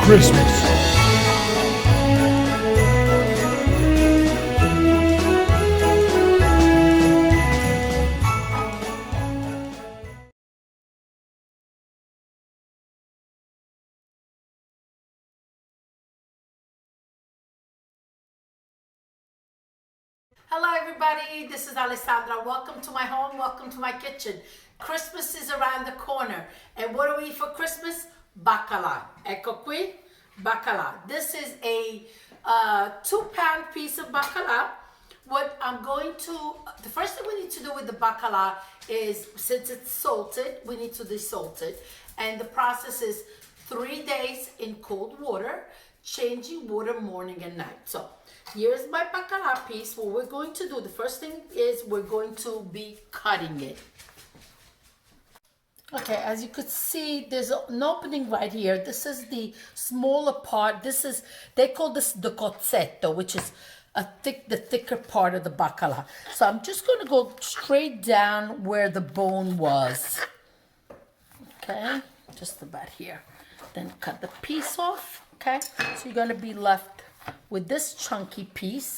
Christmas. Hello everybody, this is Alessandra. Welcome to my home, welcome to my kitchen. Christmas is around the corner. And what do we eat for Christmas? Baccalà. Ecco qui, baccalà. This is a 2-pound piece of baccalà. What I'm going to, the first thing we need to do with the baccalà is, since it's salted, we need to desalt it. And the process is 3 days in cold water, changing water morning and night. So here's my baccalà piece. What we're going to do, the first thing is we're going to be cutting it. Okay, as you could see, there's an opening right here. This is the smaller part. This is, they call this the cozzetto, which is the thicker part of the baccalà. So I'm just going to go straight down where the bone was. Okay, just about here. Then cut the piece off. Okay, so you're going to be left with this chunky piece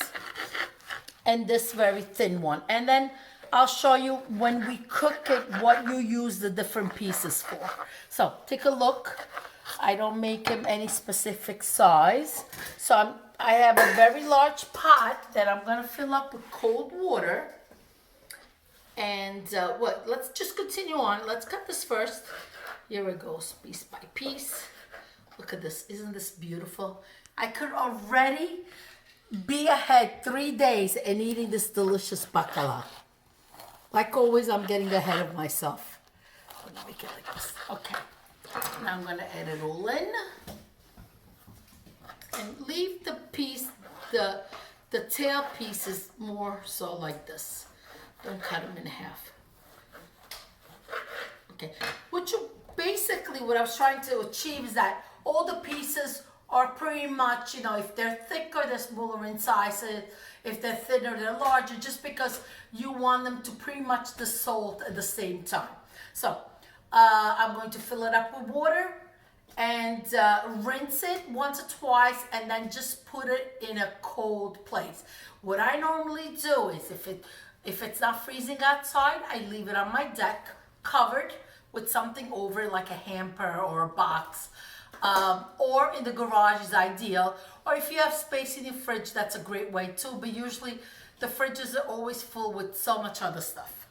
and this very thin one. And then I'll show you when we cook it what you use the different pieces for. So take a look. I don't make them any specific size. So I have a very large pot that I'm going to fill up with cold water. And let's just continue on. Let's cut this first. Here it goes, piece by piece. Look at this. Isn't this beautiful? I could already be ahead 3 days in eating this delicious baccalà. Like always, I'm getting ahead of myself. Let me make it like this. Okay. Now I'm going to add it all in. And leave the piece, the tail pieces more so like this. Don't cut them in half. Okay. Basically, what I was trying to achieve is that all the pieces are pretty much, you know, if they're thicker, they're smaller in size. If they're thinner, they're larger, just because you want them to pretty much dissolve at the same time. So I'm going to fill it up with water and rinse it once or twice, and then just put it in a cold place. What I normally do is if it's not freezing outside, I leave it on my deck covered with something over it, like a hamper or a box. Or in the garage is ideal, or if you have space in your fridge, that's a great way too, but usually the fridges are always full with so much other stuff.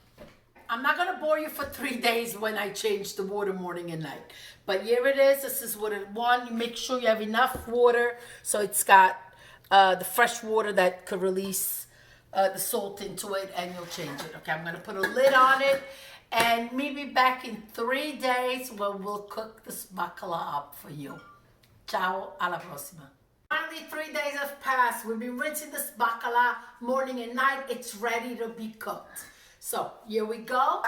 I'm not going to bore you for 3 days when I change the water morning and night, but here it is. This is what it wants. You make sure you have enough water so it's got the fresh water that could release the salt into it, and you'll change it. Okay, I'm going to put a lid on it. And maybe back in 3 days when we'll cook this baccalà up for you. Ciao, alla prossima. Finally, 3 days have passed. We've been rinsing this baccalà morning and night. It's ready to be cooked. So here we go.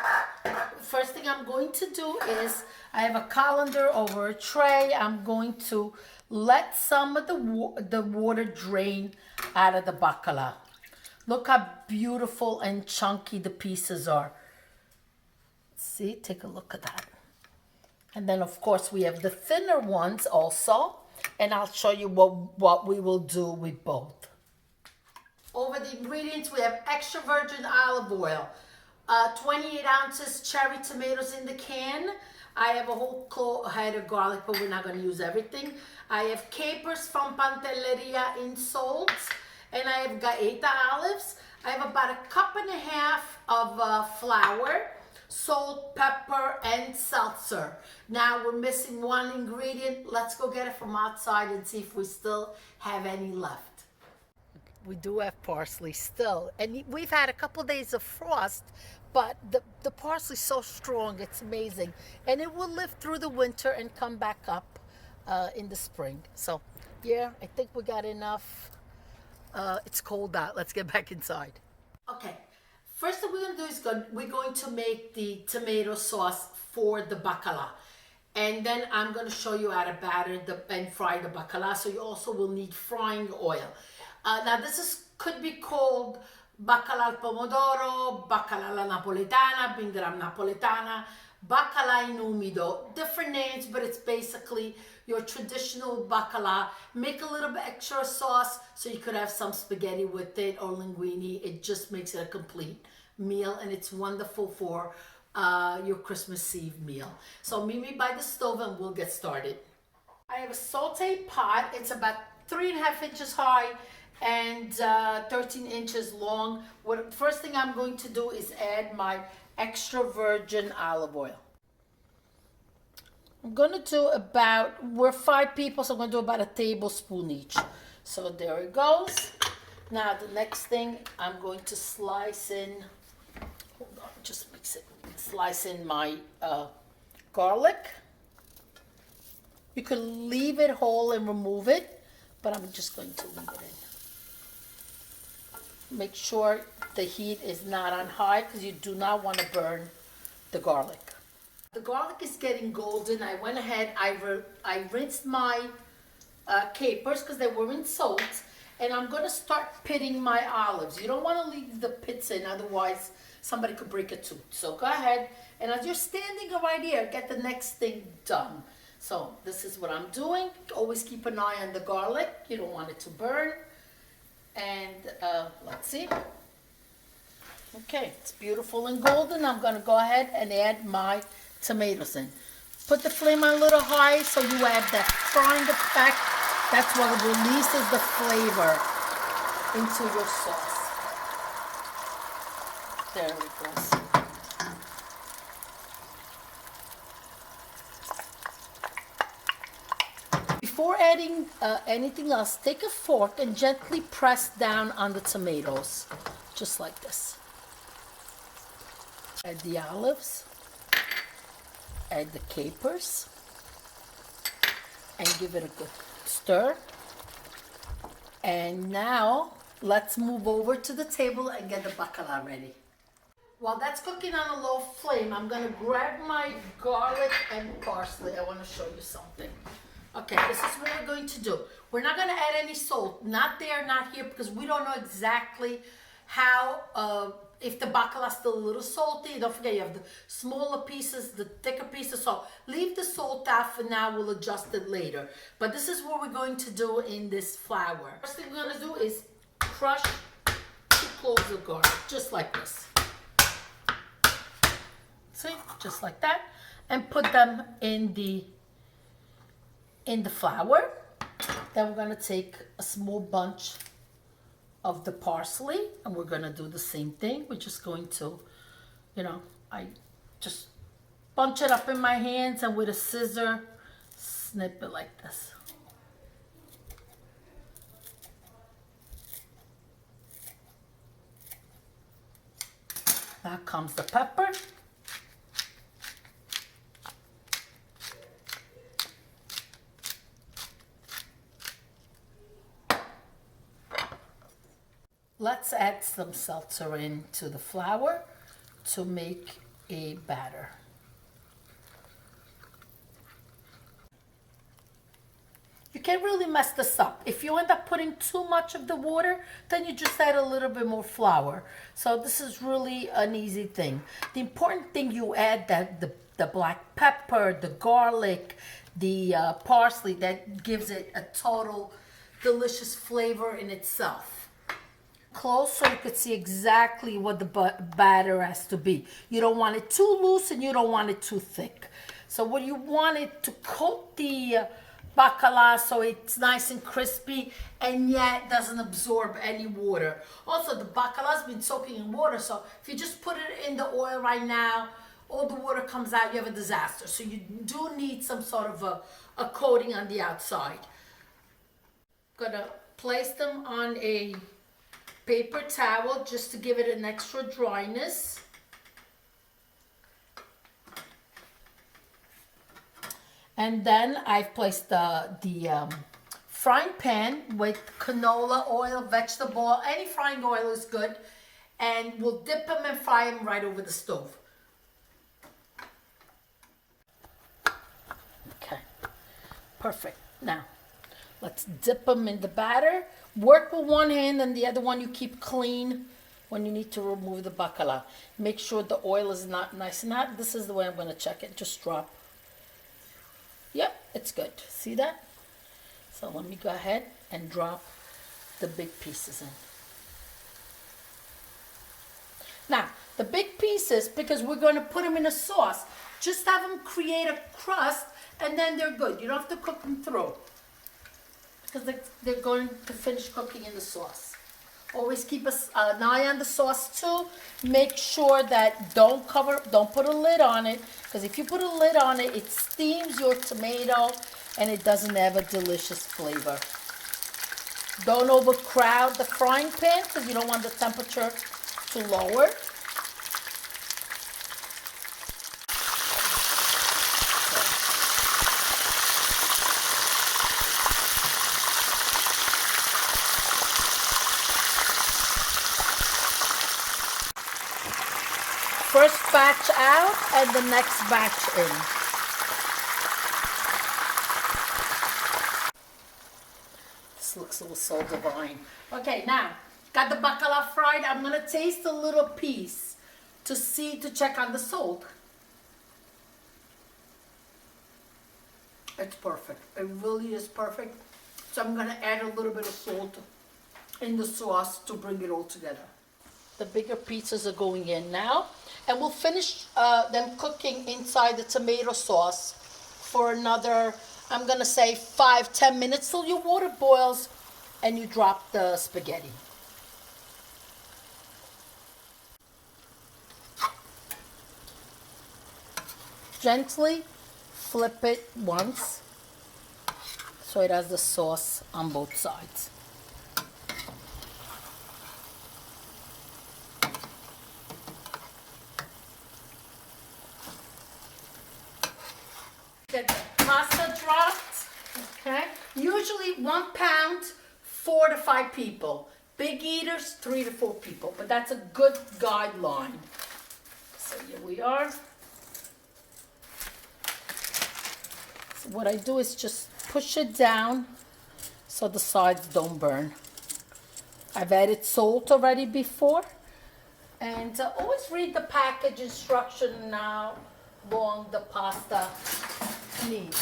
First thing I'm going to do is, I have a colander over a tray. I'm going to let some of the water drain out of the baccalà. Look how beautiful and chunky the pieces are. See, take a look at that. And then of course we have the thinner ones also, and I'll show you what we will do with both. Over the ingredients, we have extra virgin olive oil, 28 ounces cherry tomatoes in the can. I have a whole head of garlic, but we're not going to use everything. I have capers from Pantelleria in salt, and I have Gaeta olives. I have about 1.5 cups of flour, salt, pepper, and seltzer. Now we're missing one ingredient. Let's go get it from outside and see if we still have any left. We do have parsley still, and we've had a couple days of frost, but the parsley's so strong, it's amazing, and it will live through the winter and come back up in the spring. So yeah, I think we got enough. It's cold out. Let's get back inside. Okay. First thing we're going to do is we're going to make the tomato sauce for the baccalà. And then I'm going to show you how to batter and fry the baccalà. So you also will need frying oil. Now this could be called baccalà al pomodoro, baccalà alla napoletana, binderam napoletana, Baccalà in umido. Different names, but it's basically your traditional baccalà. Make a little bit extra sauce so you could have some spaghetti with it or linguine. It just makes it a complete meal, and it's wonderful for your Christmas Eve meal. So meet me by the stove and we'll get started. I have a saute pot. It's about 3.5 inches high and 13 inches long. What first thing I'm going to do is add my extra virgin olive oil. I'm going to do about, we're 5 people, so I'm going to do about a tablespoon each. So there it goes. Now the next thing, I'm going to slice in, hold on, just mix it. Slice in my garlic. You could leave it whole and remove it, but I'm just going to leave it in. Make sure the heat is not on high because you do not want to burn the garlic. The garlic is getting golden. I went ahead, I rinsed my capers because they were in salt, and I'm going to start pitting my olives. You don't want to leave the pits in, otherwise somebody could break a tooth. So go ahead, and as you're standing right here, get the next thing done. So this is what I'm doing. Always keep an eye on the garlic. You don't want it to burn. And let's see. Okay, it's beautiful and golden. I'm going to go ahead and add my tomatoes in. Put the flame on a little high so you have that frying effect. That's what releases the flavor into your sauce. There it goes. Before adding anything else, take a fork and gently press down on the tomatoes, just like this. Add the olives, add the capers, and give it a good stir. And now, let's move over to the table and get the baccalà ready. While that's cooking on a low flame, I'm going to grab my garlic and parsley. I want to show you something. Okay, this is what we're going to do. We're not going to add any salt. Not there, not here, because we don't know exactly how, if the baccalà is still a little salty. Don't forget, you have the smaller pieces, the thicker pieces. So leave the salt out for now. We'll adjust it later. But this is what we're going to do in this flour. First thing we're going to do is crush 2 cloves of garlic, just like this. See, just like that. And put them in the flour. Then we're going to take a small bunch of the parsley and we're going to do the same thing. We're just going to, I just bunch it up in my hands and with a scissor snip it like this. Now comes the pepper. Let's add some seltzer into the flour to make a batter. You can't really mess this up. If you end up putting too much of the water, then you just add a little bit more flour. So this is really an easy thing. The important thing, you add that the black pepper, the garlic, the parsley, that gives it a total delicious flavor in itself. Close so you could see exactly what the batter has to be. You don't want it too loose and you don't want it too thick. So what you want it to coat the baccalà so it's nice and crispy and yet doesn't absorb any water. Also, the baccalà's been soaking in water, so if you just put it in the oil right now, all the water comes out, you have a disaster. So you do need some sort of a coating on the outside. Gonna place them on a paper towel just to give it an extra dryness. And then I've placed the frying pan with canola oil, vegetable oil, any frying oil is good. And we'll dip them and fry them right over the stove. Okay, perfect. Now, let's dip them in the batter. Work with one hand and the other one you keep clean when you need to remove the baccalà. Make sure the oil is not nice and hot. This is the way I'm going to check it. Just drop. Yep, it's good. See that? So let me go ahead and drop the big pieces in. Now, the big pieces, because we're going to put them in a sauce, just have them create a crust and then they're good. You don't have to cook them through because they're going to finish cooking in the sauce. Always keep an eye on the sauce too. Make sure that don't put a lid on it, because if you put a lid on it, it steams your tomato and it doesn't have a delicious flavor. Don't overcrowd the frying pan because you don't want the temperature to lower. First batch out and the next batch in. This looks so divine. Okay, now, got the baccalà fried. I'm gonna taste a little piece to check on the salt. It's perfect. It really is perfect. So I'm gonna add a little bit of salt in the sauce to bring it all together. The bigger pieces are going in now. And we'll finish them cooking inside the tomato sauce for another, I'm gonna say 5-10 minutes till your water boils and you drop the spaghetti. Gently flip it once so it has the sauce on both sides. Get the pasta dropped, okay? Usually 1 pound, 4 to 5 people. Big eaters, 3 to 4 people, but that's a good guideline. So here we are. So what I do is just push it down so the sides don't burn. I've added salt already before. And always read the package instruction now long the pasta needs.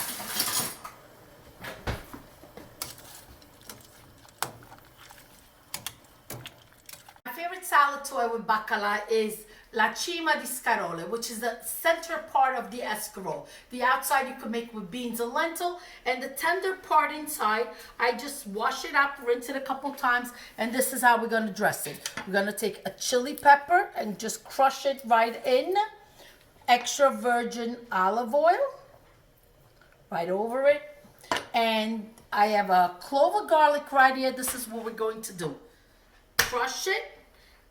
My favorite salad toy with baccalà is la cima di escarole, which is the center part of the escarole. The outside you can make with beans and lentil, and the tender part inside, I just wash it up, rinse it a couple times, and this is how we're gonna dress it. We're gonna take a chili pepper and just crush it right in, extra virgin olive oil, right over it, and I have a clove of garlic right here. This is what we're going to do. Crush it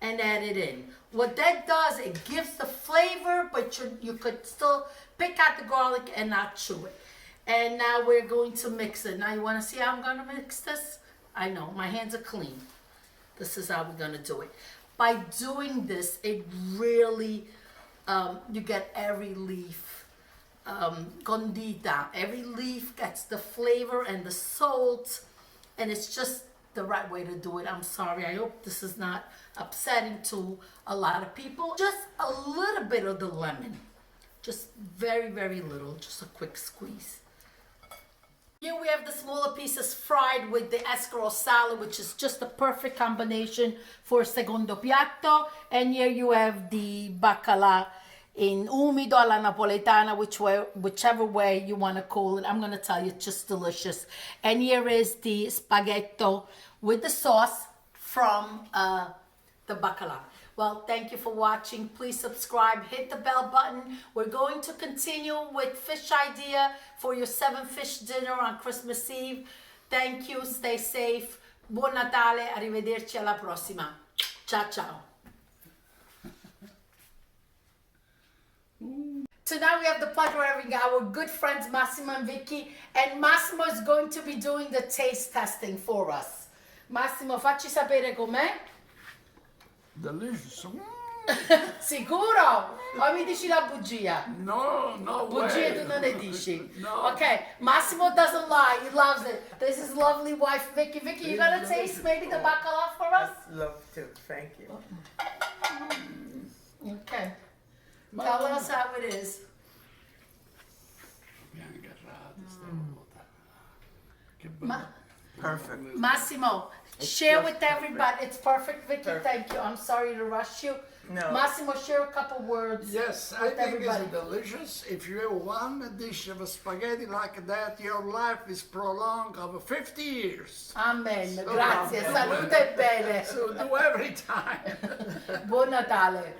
and add it in. What that does, it gives the flavor, but you could still pick out the garlic and not chew it. And now we're going to mix it. Now you want to see how I'm going to mix this? I know, my hands are clean. This is how we're going to do it. By doing this, it really, you get every leaf condita. Every leaf gets the flavor and the salt, and it's just the right way to do it. I'm sorry, I hope this is not upsetting to a lot of people. Just a little bit of the lemon, just very, very little, just a quick squeeze. Here we have the smaller pieces fried with the escarole salad, which is just a perfect combination for secondo piatto. And here you have the baccalà in umido alla napoletana, whichever way you want to call it. I'm going to tell you, it's just delicious. And here is the spaghetto with the sauce from the baccalà. Well, thank you for watching. Please subscribe, hit the bell button. We're going to continue with fish idea for your 7-fish dinner on Christmas Eve. Thank you, stay safe. Buon Natale, arrivederci alla prossima. Ciao, ciao. So now we have the pleasure of having our good friends Massimo and Vicky, and Massimo is going to be doing the taste testing for us. Massimo, facci sapere com'è. Delicious. Sicuro? O mi dici la bugia? No, no Bugie way. tu non ne dici. No. Okay, Massimo doesn't lie. He loves it. This is lovely wife, Vicky. Vicky, you gonna taste maybe the baccalà for us? Love to, thank you. Okay. Tell us how it is. Abbiamo agarrato stavolta. Che bello. Ma- Perfect. Massimo, share just with everybody. It's perfect, Vicky. Perfect. Thank you. I'm sorry to rush you. No. Massimo, share a couple words. Yes, I with think everybody. it's delicious. If you have one dish of spaghetti like that, your life is prolonged over 50 years. Amen. So, Grazie. amen. Salute e bene. So do every time. Buon Natale.